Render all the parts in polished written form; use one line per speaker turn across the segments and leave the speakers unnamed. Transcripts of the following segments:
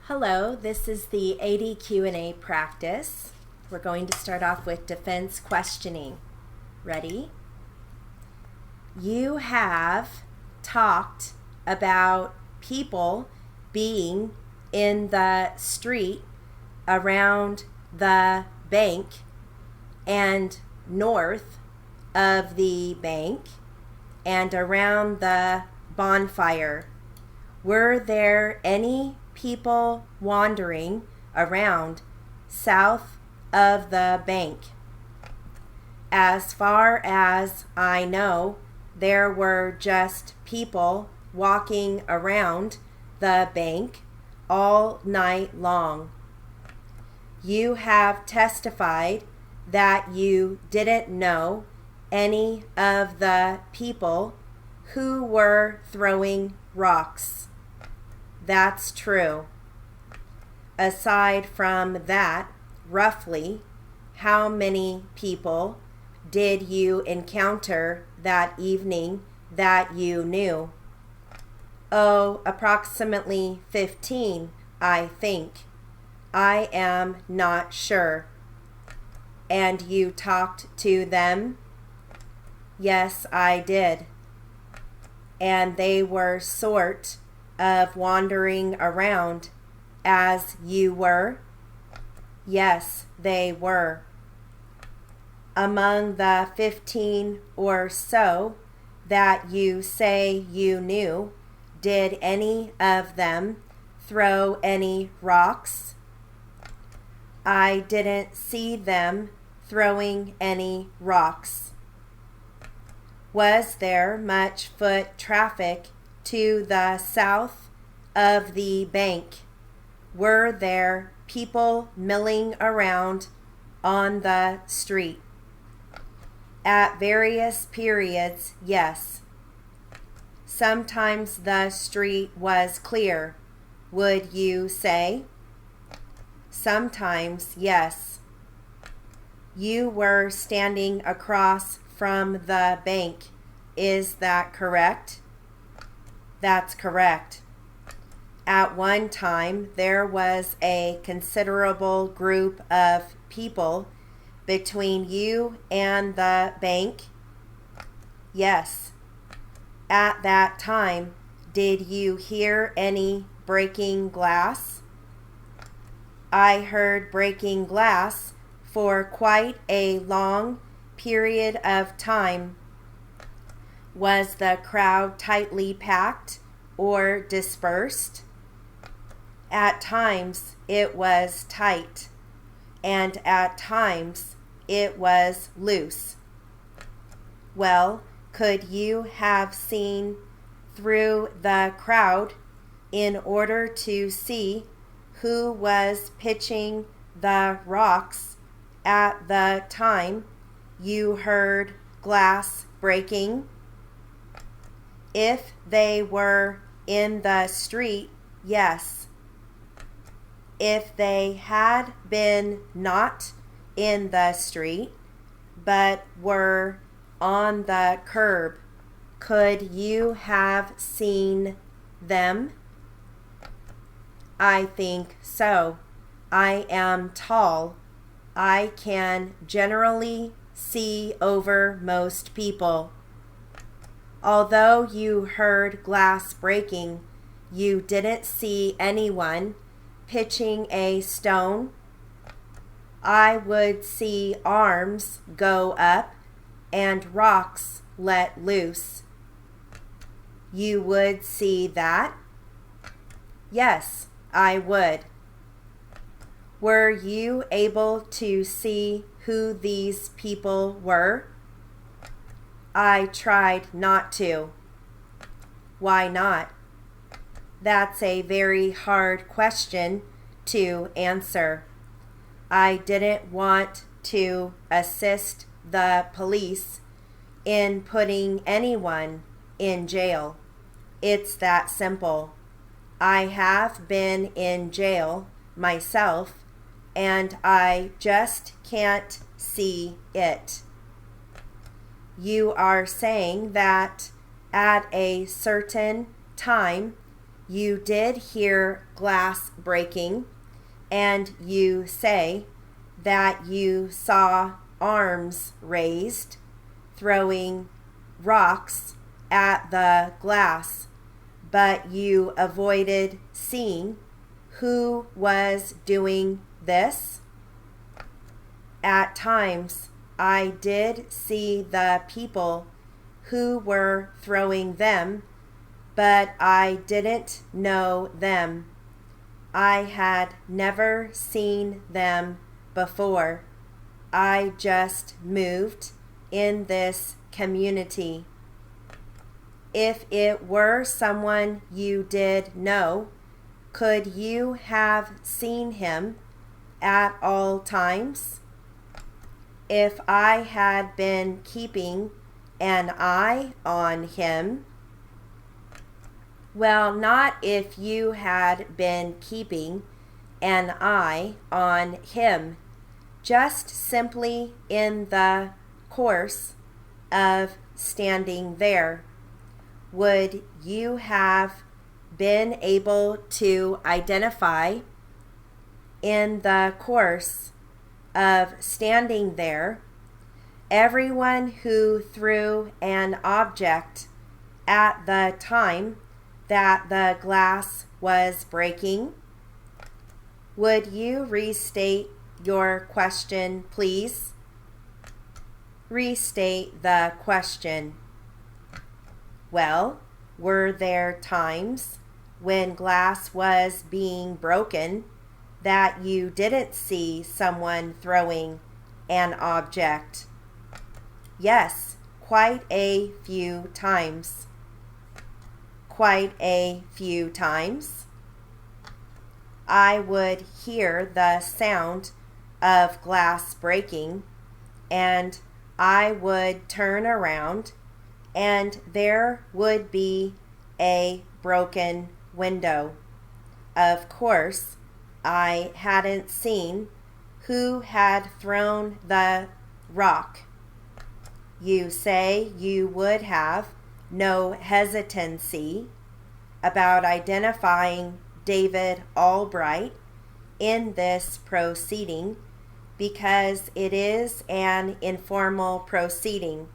Hello, this is the AD Q&A practice. We're going to start off with defense questioning. Ready? You have talked about people being in the street around the bank and north of the bank and around the bonfire. Were there any people wandering around south of the bank? As far as I know, there were just people walking around the bank all night long. You have testified that you didn't know any of the people who were throwing rocks. That's true. Aside from that, roughly, how many people did you encounter that evening that you knew? Oh, approximately 15, I think. I am not sure. And you talked to them? Yes, I did. And they were sort of wandering around as you were? Yes, they were. Among the 15 or so that you say you knew, did any of them throw any rocks? I didn't see them throwing any rocks. Was there much foot traffic to the south of the bank? Were there people milling around on the street? At various periods, yes. Sometimes the street was clear, would you say? Sometimes, yes. You were standing across from the bank, is that correct? That's correct. At one time, there was a considerable group of people between you and the bank? Yes. At that time, did you hear any breaking glass? I heard breaking glass for quite a long period of time. Was the crowd tightly packed or dispersed? At times it was tight, and at times it was loose. Well, could you have seen through the crowd in order to see who was pitching the rocks at the time you heard glass breaking? If they were in the street, yes. If they had been not in the street, but were on the curb, could you have seen them? I think so. I am tall. I can generally see over most people. Although you heard glass breaking, you didn't see anyone pitching a stone? I would see arms go up and rocks let loose. You would see that? Yes, I would. Were you able to see who these people were? I tried not to. Why not? That's a very hard question to answer. I didn't want to assist the police in putting anyone in jail. It's that simple. I have been in jail myself, and I just can't see it. You are saying that at a certain time you did hear glass breaking, and you say that you saw arms raised, throwing rocks at the glass, but you avoided seeing who was doing this? At times, I did see the people who were throwing them, but I didn't know them. I had never seen them before. I just moved in this community. If it were someone you did know, could you have seen him at all times? If I had been keeping an eye on him? Well, not if you had been keeping an eye on him, just simply in the course of standing there. Would you have been able to identify in the course of standing there everyone who threw an object at the time that the glass was breaking? Would you restate your question, please? Restate the question. Well, were there times when glass was being broken that you didn't see someone throwing an object? Yes, quite a few times. Quite a few times. I would hear the sound of glass breaking, and I would turn around, and there would be a broken window. Of course, I hadn't seen who had thrown the rock. You say you would have no hesitancy about identifying David Albright in this proceeding because it is an informal proceeding.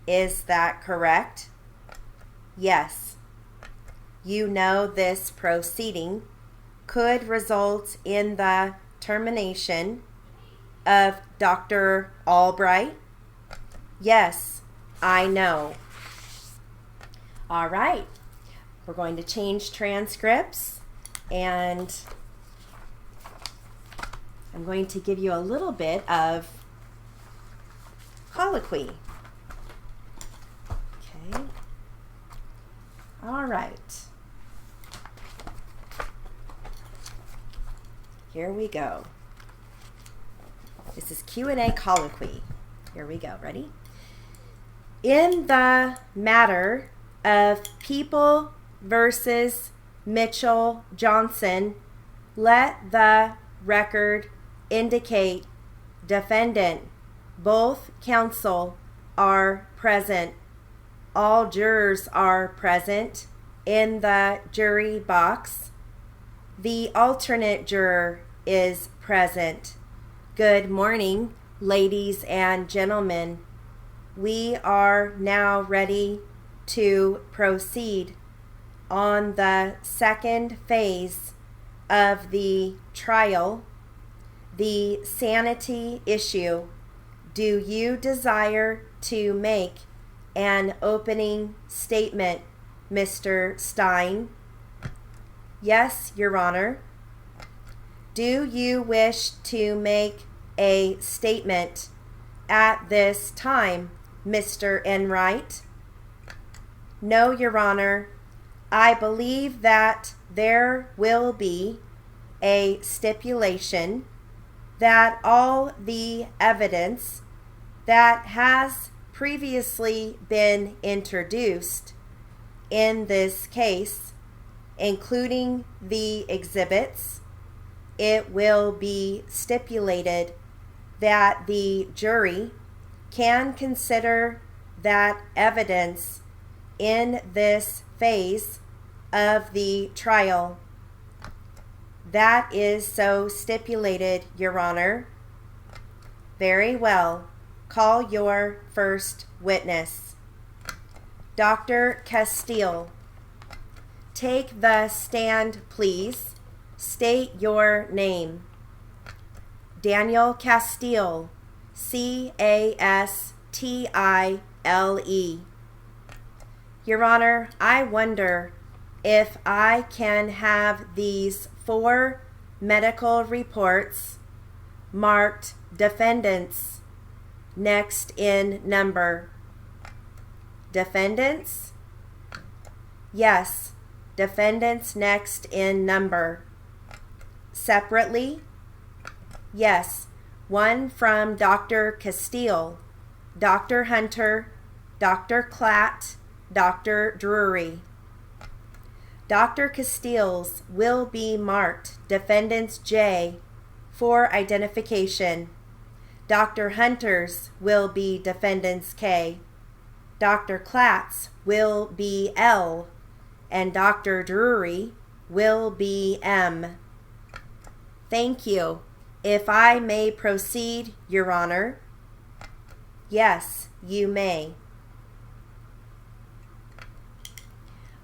Is that correct? Yes. You know this proceeding could result in the termination of Dr. Albright? Yes, I know. All right. We're going to change transcripts, and I'm going to give you a little bit of colloquy. Okay. All right. Here we go. This is Q&A colloquy. Here we go. Ready? In the matter of People versus Mitchell Johnson, let the record indicate defendant. Both counsel are present. All jurors are present in the jury box. The alternate juror is present. Good morning, ladies and gentlemen. We are now ready to proceed on the second phase of the trial, the sanity issue. Do you desire to make an opening statement, Mr. Stein? Yes, Your Honor. Do you wish to make a statement at this time, Mr. Enright? No, Your Honor. I believe that there will be a stipulation that all the evidence that has previously been introduced in this case, including the exhibits, it will be stipulated that the jury can consider that evidence in this phase of the trial. That is so stipulated, Your Honor. Very well. Call your first witness. Dr. Castile. Take the stand, please. State your name. Daniel Castile, Castile. Your Honor, I wonder if I can have these 4 medical reports marked defendants next in number. Defendants? Yes, defendants next in number. Separately? Yes, one from Dr. Castile, Dr. Hunter, Dr. Klatt, Dr. Drury. Dr. Castile's will be marked Defendants J for identification. Dr. Hunter's will be Defendants K. Dr. Klatt's will be L, and Dr. Drury will be M. Thank you. If I may proceed, Your Honor. Yes, you may.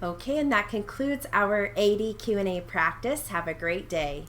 Okay, and that concludes our AD Q&A practice. Have a great day.